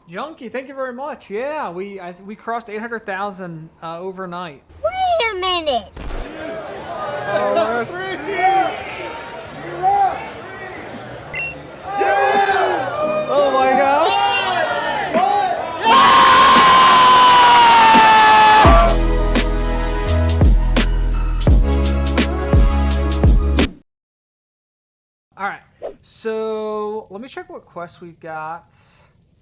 Junkie, thank you very much. Yeah, we crossed 800,000 overnight. Wait a minute. Oh my god. Alright, so let me check what quests we've got.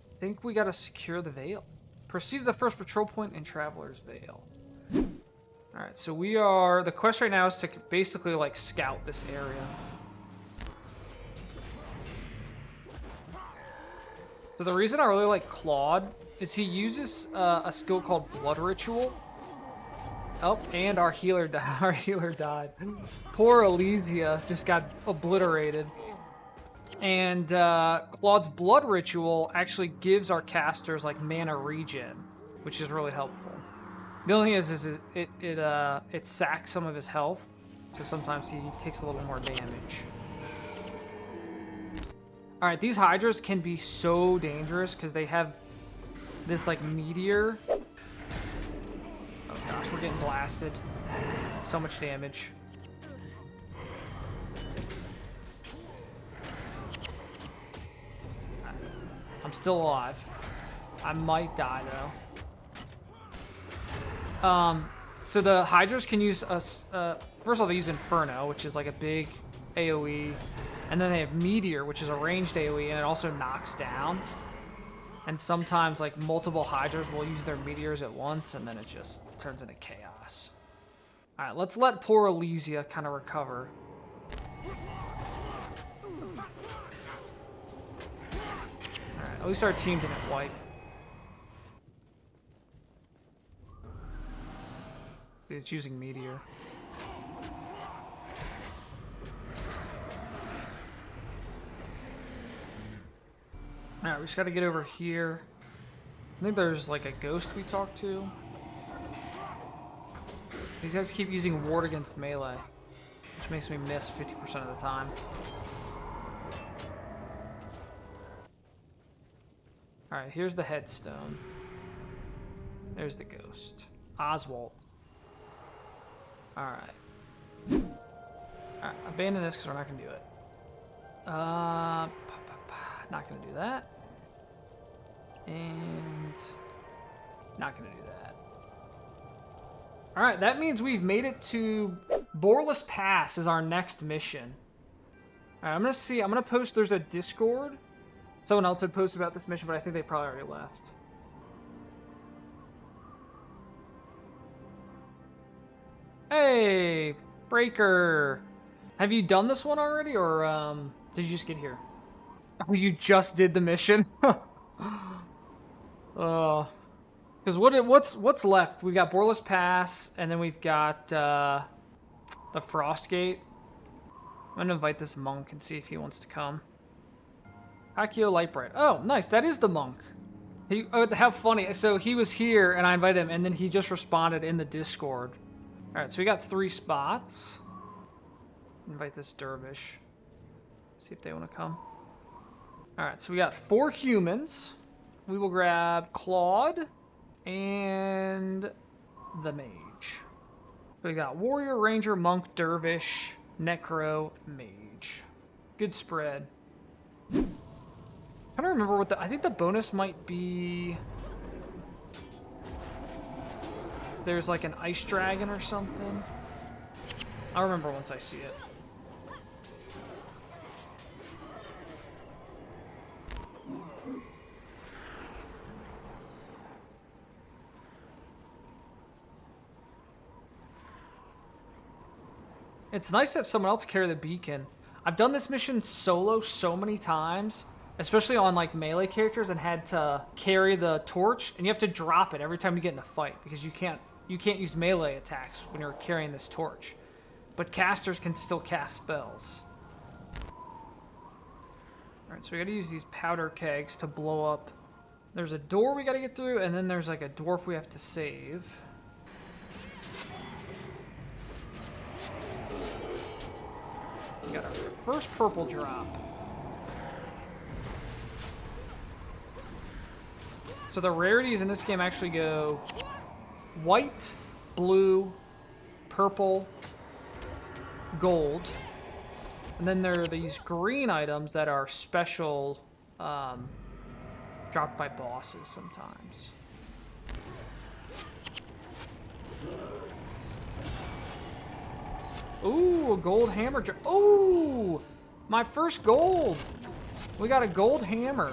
I think we gotta secure the Veil. Proceed to the first patrol point in Traveler's Veil. Alright, so the quest right now is to basically like scout this area. So the reason I really like Claude is he uses a skill called Blood Ritual. Oh, and our healer died. Poor Elysia just got obliterated. And Claude's Blood Ritual actually gives our casters like mana regen, which is really helpful. The only thing is it sacks some of his health, so sometimes he takes a little more damage. All right, these Hydras can be so dangerous because they have this like meteor. Oh gosh, we're getting blasted. So much damage. I'm still alive. I might die though. So the Hydras can use first of all, they use Inferno, which is like a big AoE. And then they have Meteor, which is a ranged AoE, and it also knocks down. And sometimes, like, multiple Hydras will use their Meteors at once, and then it just turns into chaos. Alright, let's let poor Elysia kind of recover. Alright, at least our team didn't wipe. It's using Meteor. Alright, we just gotta get over here. I think there's like a ghost we talked to. These guys keep using ward against melee, which makes me miss 50% of the time. Alright, here's the headstone. There's the ghost. Oswald. Alright. Alright, abandon this because we're not gonna do it. Not gonna do that. And not gonna do that. All right, that means we've made it to Boreless Pass is our next mission. All right, I'm gonna post, there's a Discord. Someone else had posted about this mission, but I think they probably already left. Hey, Breaker. Have you done this one already, or did you just get here? Oh, you just did the mission? Because what's left? We got Boreless Pass, and then we've got the Frostgate. I'm gonna invite this monk and see if he wants to come. Accio Lightbright. Oh, nice. That is the monk. How funny. So he was here, and I invited him, and then he just responded in the Discord. All right, so we got 3 spots. Invite this dervish. See if they want to come. All right, so we got 4 humans. We will grab Claude and the mage. We got warrior, ranger, monk, dervish, necro, mage. Good spread. I don't remember what I think the bonus might be. There's like an ice dragon or something. I'll remember once I see it. It's nice to have someone else carry the beacon. I've done this mission solo so many times, especially on like melee characters, and had to carry the torch, and you have to drop it every time you get in a fight because you can't use melee attacks when you're carrying this torch. But casters can still cast spells. Alright, so we gotta use these powder kegs to blow up. There's a door we gotta get through, and then there's like a dwarf we have to save. We got our first purple drop. So the rarities in this game actually go white, blue, purple, gold. And then there are these green items that are special, dropped by bosses sometimes. Ooh, a gold hammer. Ooh, my first gold. We got a gold hammer.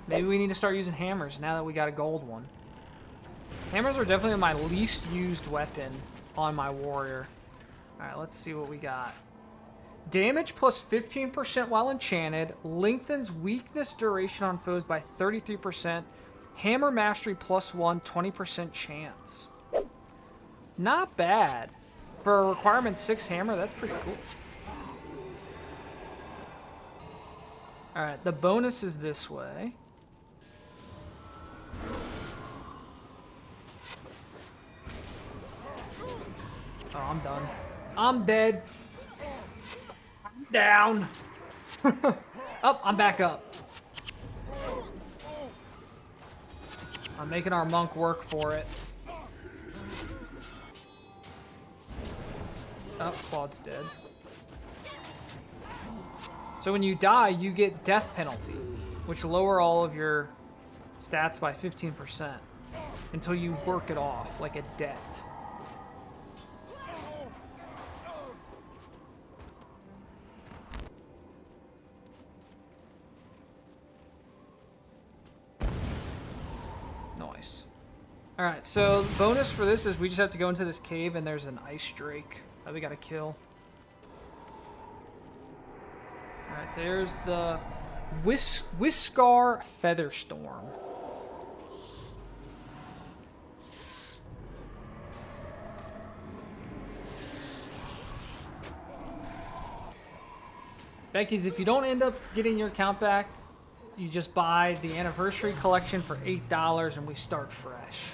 Maybe we need to start using hammers now that we got a gold one. Hammers are definitely my least used weapon on my warrior. Alright, let's see what we got. Damage plus 15% while enchanted. Lengthens weakness duration on foes by 33%. Hammer mastery plus 1, 20% chance. Not bad. For a requirement 6 hammer, that's pretty cool. Alright, the bonus is this way. Oh, I'm done. I'm dead. I'm down. Oh, I'm back up. I'm making our monk work for it. Oh, Claude's dead. So when you die, you get death penalty, which lower all of your stats by 15% until you work it off like a debt. Nice. Alright, so the bonus for this is we just have to go into this cave and there's an ice drake that we gotta kill. Alright, there's the Whiskar Featherstorm. Becky's, if you don't end up getting your account back, you just buy the anniversary collection for $8 and we start fresh.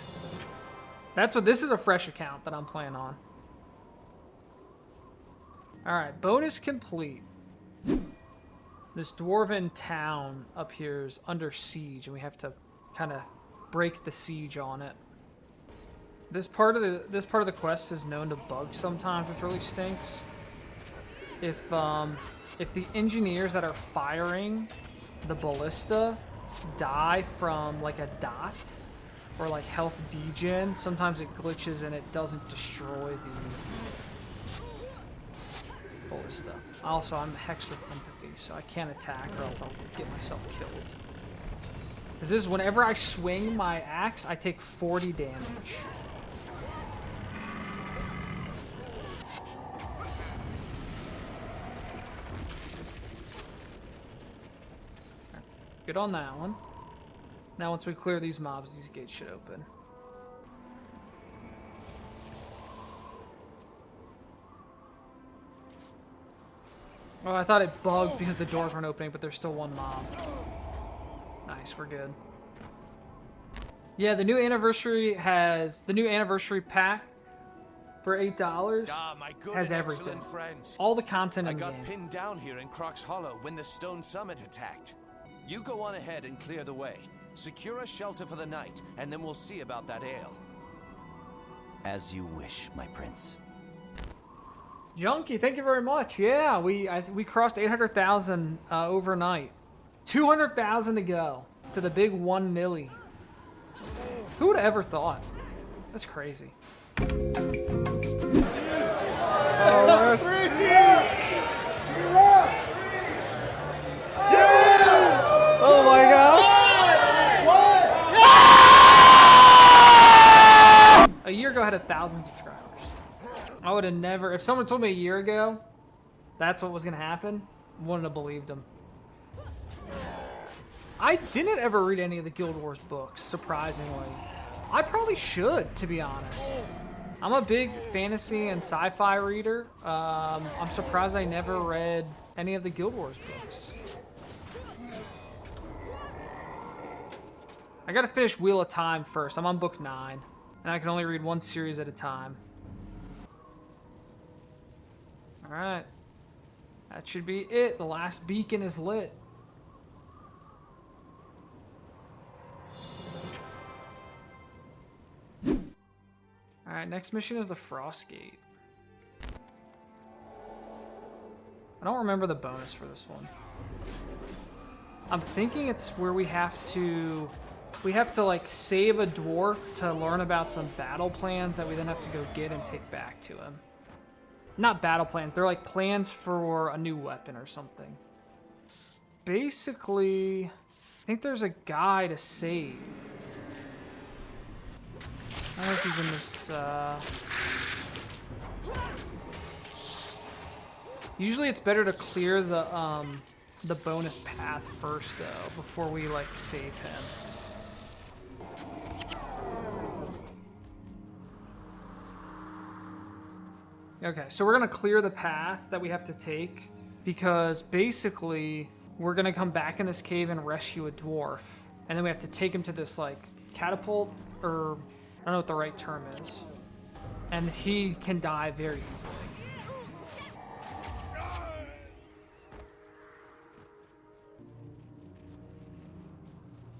That's what this is, a fresh account that I'm playing on. Alright, bonus complete. This dwarven town up here is under siege and we have to kind of break the siege on it. This part of the quest is known to bug sometimes, which really stinks. If the engineers that are firing the ballista die from like a dot or like health degen, sometimes it glitches and it doesn't destroy the ballista. Also, I'm hexed with empathy, so I can't attack or else I'll get myself killed. This is whenever I swing my axe, I take 40 damage. Good on that one. Now once we clear these mobs, these gates should open. Oh, I thought it bugged because the doors weren't opening, but there's still one mob. Nice, we're good. Yeah, the new anniversary pack for $8 has everything. All the content in the game. I got pinned down here in Croc's Hollow when the Stone Summit attacked. You go on ahead and clear the way. Secure a shelter for the night, and then we'll see about that ale. As you wish, my prince. Junkie, thank you very much. Yeah, we crossed 800,000 overnight. 200,000 to go to the big 1 milli. Who would have ever thought? That's crazy. Oh my god. A year ago I had 1,000 subscribers. I would have never, if someone told me a year ago that's what was gonna happen, wouldn't have believed them. I didn't ever read any of the Guild Wars books, surprisingly. I probably should, to be honest. I'm a big fantasy and sci-fi reader. I'm surprised I never read any of the Guild Wars books. I gotta finish Wheel of Time first. I'm on book 9, and I can only read one series at a time. Alright. That should be it. The last beacon is lit. Alright, next mission is the Frostgate. I don't remember the bonus for this one. I'm thinking it's where we have to like save a dwarf to learn about some battle plans that we then have to go get and take back to him. Not battle plans, they're like plans for a new weapon or something. Basically, I think there's a guy to save. I don't know if he's in this, Usually it's better to clear the bonus path first, though, before we, like, save him. Okay, so we're gonna clear the path that we have to take, because basically, we're gonna come back in this cave and rescue a dwarf. And then we have to take him to this, like, catapult, or I don't know what the right term is. And he can die very easily.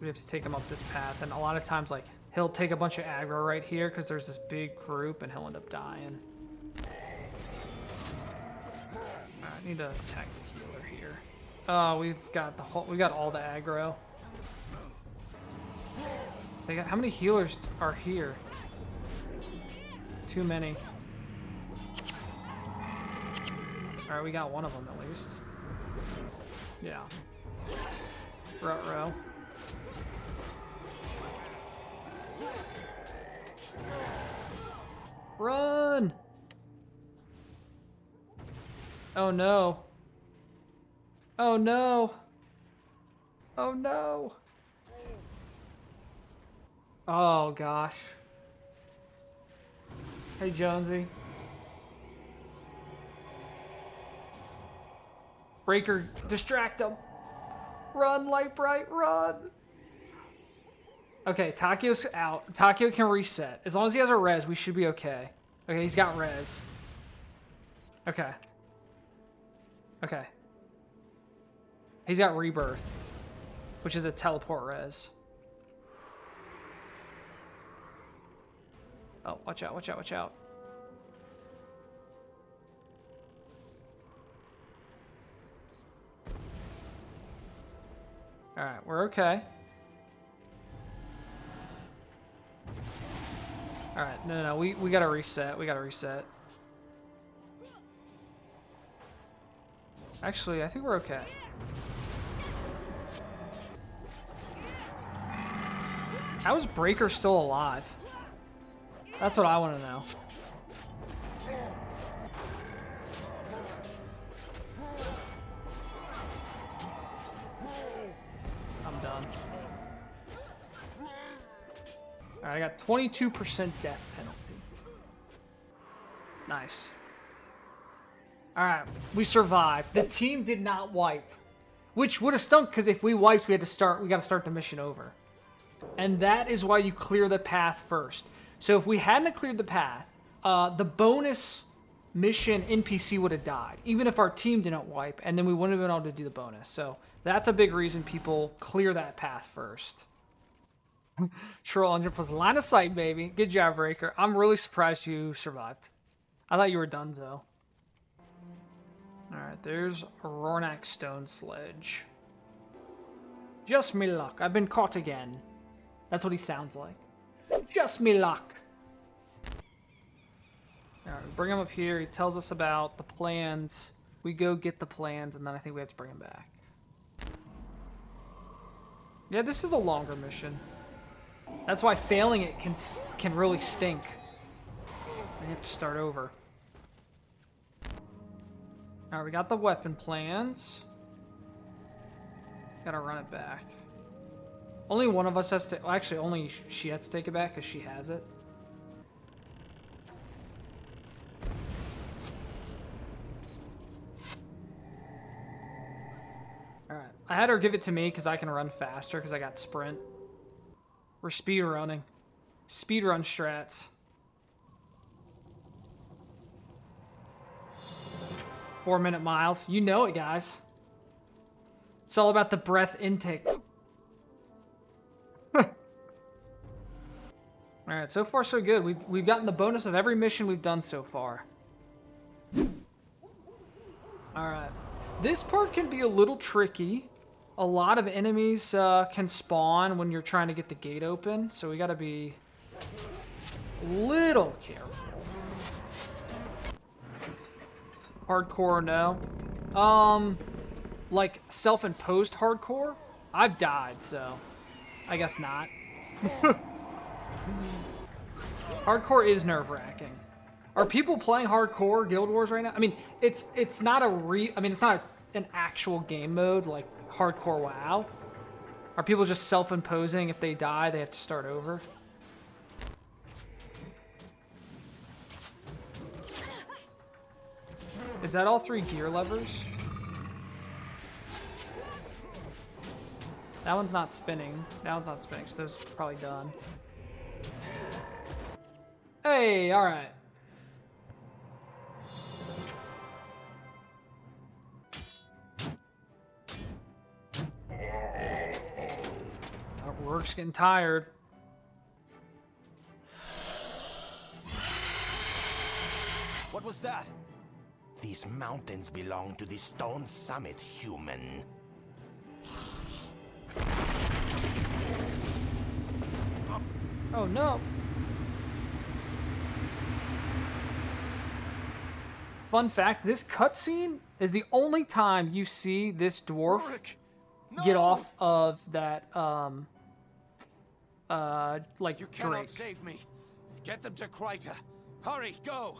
We have to take him up this path, and a lot of times, like, he'll take a bunch of aggro right here because there's this big group, and he'll end up dying. I need to attack the healer here. Oh, we've got all the aggro. How many healers are here? Too many. All right, we got one of them at least. Yeah. Ruh-roh. Run! Oh no. Oh no. Oh no. Oh gosh. Hey Jonesy. Breaker, distract him. Run, Lightbright, run. Okay, Takio's out. Takio can reset. As long as he has a res, we should be okay. Okay, he's got res. Okay. Okay. He's got rebirth, which is a teleport res. Oh, watch out, watch out, watch out. Alright, we're okay. Alright, no, we gotta reset. We gotta reset. Actually, I think we're okay. How is Breaker still alive? That's what I want to know. I'm done. Alright, I got 22% death penalty. Nice. Alright, we survived. The team did not wipe. Which would have stunk, because if we wiped, we gotta start the mission over. And that is why you clear the path first. So if we hadn't cleared the path, the bonus mission NPC would have died, even if our team didn't wipe, and then we wouldn't have been able to do the bonus. So that's a big reason people clear that path first. Troll 100 plus line of sight, baby. Good job, Breaker. I'm really surprised you survived. I thought you were done, though. Alright, there's a Rornak Stone Sledge. Just me luck. I've been caught again. That's what he sounds like. Just me luck. Alright, we bring him up here. He tells us about the plans. We go get the plans, and then I think we have to bring him back. Yeah, this is a longer mission. That's why failing it can really stink. We have to start over. Alright, we got the weapon plans. Gotta run it back. Only one of us has to... Well, actually, only she has to take it back because she has it. Alright. I had her give it to me because I can run faster because I got sprint. We're speed running. Speed run strats. 4-minute miles. You know it, guys. It's all about the breath intake. Alright, right, so far so good. We've gotten the bonus of every mission we've done so far. All right, this part can be a little tricky. A lot of enemies can spawn when you're trying to get the gate open, so we got to be a little careful. Hardcore, no. Like self-imposed hardcore? I've died, so I guess not. Hardcore is nerve-wracking. Are people playing hardcore Guild Wars right now? I mean, it's not it's not an actual game mode like hardcore WoW. Are people just self-imposing? If they die, they have to start over? Is that all 3 gear levers? That one's not spinning. That one's not spinning, so those are probably done. Hey, alright. Rourke's getting tired. What was that? These mountains belong to the Stone Summit, human. Oh no. Fun fact, this cutscene is the only time you see this dwarf get off of that, like, You cannot Drake. save me. Get them to Kryta. Hurry, go!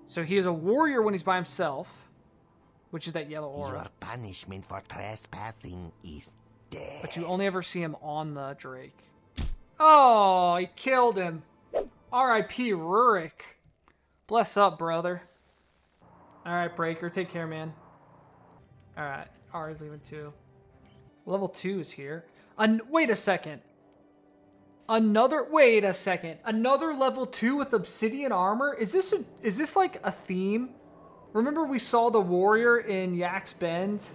So he is a warrior when he's by himself, which is that yellow aura. Your punishment for trespassing is death. But you only ever see him on the Drake. Oh, he killed him. R.I.P. Rurik. Bless up, brother. Alright, Breaker. Take care, man. Alright. R's leaving too. Level 2 is here. Wait a second. Wait a second. Another level 2 with obsidian armor? Is this like a theme? Remember we saw the warrior in Yak's Bend?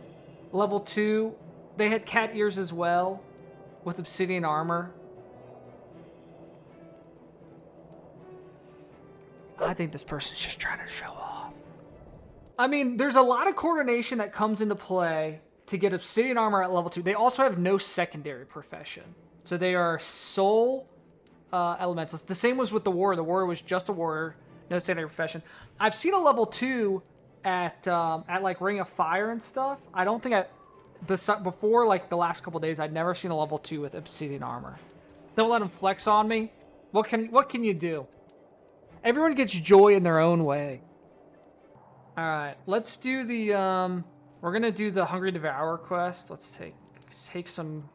Level 2. They had cat ears as well with obsidian armor. I think this person's just trying to show off. I mean, there's a lot of coordination that comes into play to get obsidian armor at level 2. They also have no secondary profession. So they are sole elementalists. The same was with the warrior. The warrior was just a warrior, no secondary profession. I've seen a level 2 at like Ring of Fire and stuff. I don't think before like the last couple days, I'd never seen a level 2 with obsidian armor. Don't let them flex on me. What can you do? Everyone gets joy in their own way. All right, let's do the we're gonna do the Hungry Devourer quest. Let's take some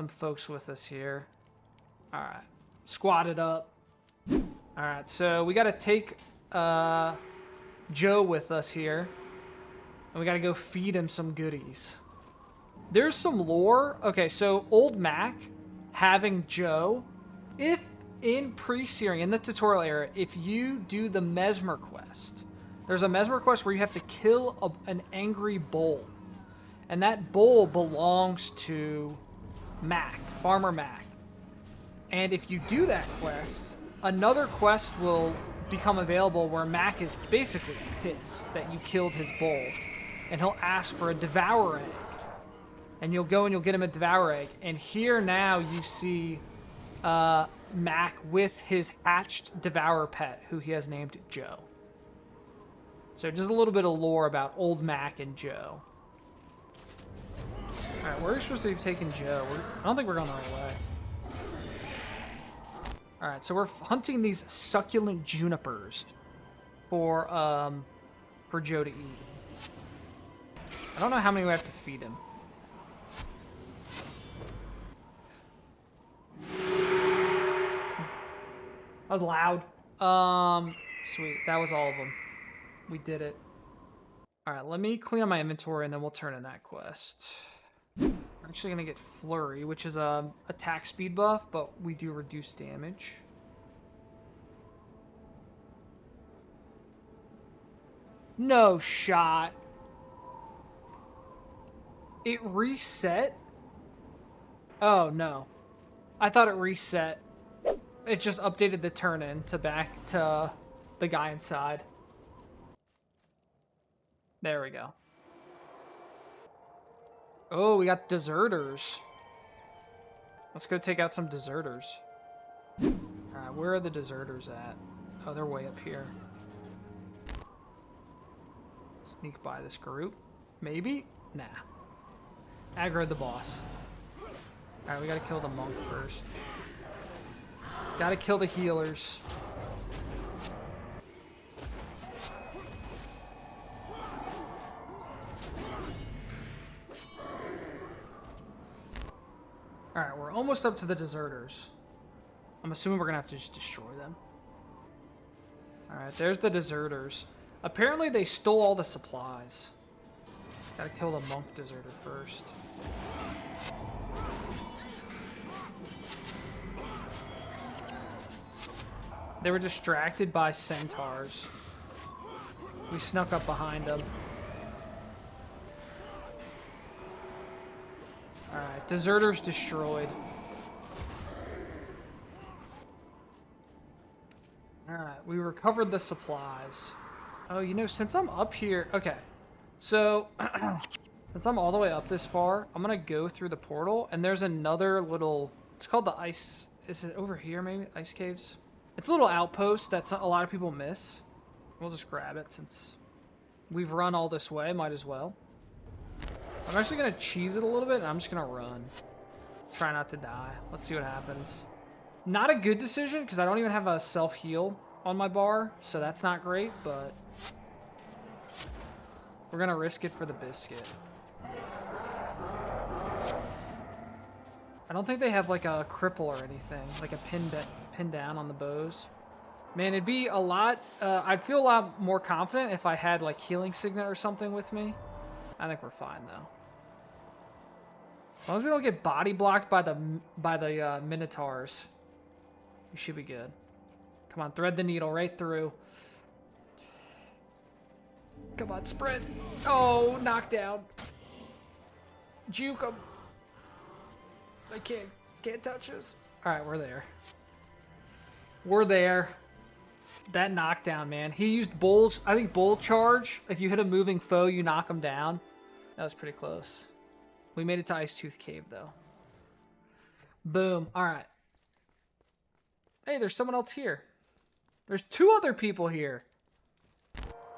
folks with us here. All right, squat it up. All right, so we gotta take Joe with us here, and we gotta go feed him some goodies. There's some lore. Okay, so old Mac having Joe, if in pre-Searing, in the tutorial era, if you do the Mesmer quest, there's a Mesmer quest where you have to kill an angry bull. And that bull belongs to Mac, Farmer Mac. And if you do that quest, another quest will become available where Mac is basically pissed that you killed his bull. And he'll ask for a Devour Egg. And you'll go and you'll get him a Devour Egg. And here now you see Mac with his hatched Devourer pet, who he has named Joe. So just a little bit of lore about old Mac and Joe. Alright, where are we supposed to be taking Joe? I don't think we're going the right way. Alright, so we're hunting these succulent junipers for Joe to eat. I don't know how many we have to feed him. That was loud. Sweet. That was all of them. We did it. Alright, let me clean up my inventory and then we'll turn in that quest. We're actually going to get Flurry, which is a attack speed buff, but we do reduce damage. No shot. It reset Oh, no. I thought it reset. It just updated the turn-in to back to the guy inside. There we go. Oh, we got deserters. Let's go take out some deserters. Alright, where are the deserters at? Oh, they're way up here. Sneak by this group. Maybe? Nah. Aggro the boss. Alright, we gotta kill the monk first. Gotta kill the healers. Alright, we're almost up to the deserters. I'm assuming we're gonna have to just destroy them. Alright, there's the deserters. Apparently they stole all the supplies. Gotta kill the monk deserter first. They were distracted by centaurs. We snuck up behind them. Alright, deserters destroyed. Alright, we recovered the supplies. Oh, you know, since I'm up here... Okay, so... since I'm all the way up this far, I'm gonna go through the portal, and there's another little... It's called the ice... Is it over here, maybe? Ice caves? It's a little outpost that a lot of people miss. We'll just grab it since we've run all this way. Might as well. I'm actually going to cheese it a little bit, and I'm just going to run. Try not to die. Let's see what happens. Not a good decision, because I don't even have a self-heal on my bar, so that's not great, but we're going to risk it for the biscuit. I don't think they have, like, a cripple or anything, like a pin down on the bows. Man, it'd be a lot... I'd feel a lot more confident if I had, like, healing signet or something with me. I think we're fine, though. As long as we don't get body blocked by the minotaurs, we should be good. Come on, thread the needle right through. Come on, sprint. Oh, knockdown. Juke him. I can't touch us. All right, we're there. We're there. That knockdown, man. He used Bull's, I think, Bull Charge. If you hit a moving foe, you knock him down. That was pretty close. We made it to Icetooth Cave, though. Boom. All right. Hey, there's someone else here. There's 2 other people here.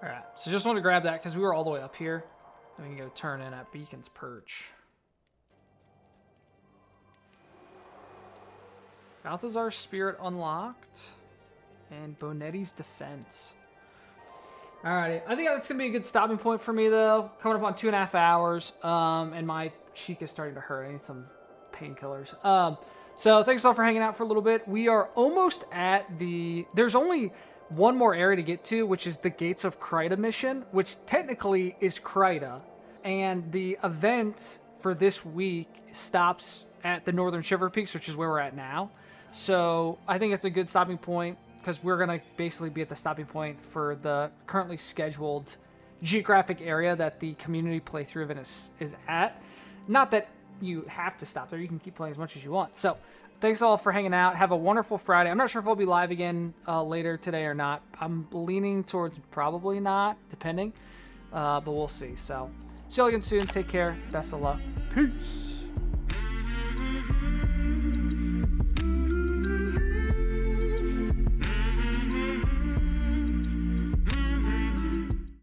All right. So just want to grab that because we were all the way up here. And we can go turn in at Beacon's Perch. Balthazar's Spirit unlocked. And Bonetti's Defense. Alrighty. I think that's going to be a good stopping point for me, though. Coming up on 2.5 hours. And my cheek is starting to hurt. I need some painkillers. So thanks all for hanging out for a little bit. We are almost at the... There's only one more area to get to, which is the Gates of Kryta mission, which technically is Kryta. And the event for this week stops at the Northern Shiver Peaks, which is where we're at now. So I think it's a good stopping point because we're going to basically be at the stopping point for the currently scheduled geographic area that the community playthrough event is at. Not that you have to stop there. You can keep playing as much as you want. So thanks all for hanging out. Have a wonderful Friday. I'm not sure if I'll be live again later today or not. I'm leaning towards probably not, depending. But we'll see. So see you all again soon. Take care. Best of luck. Peace.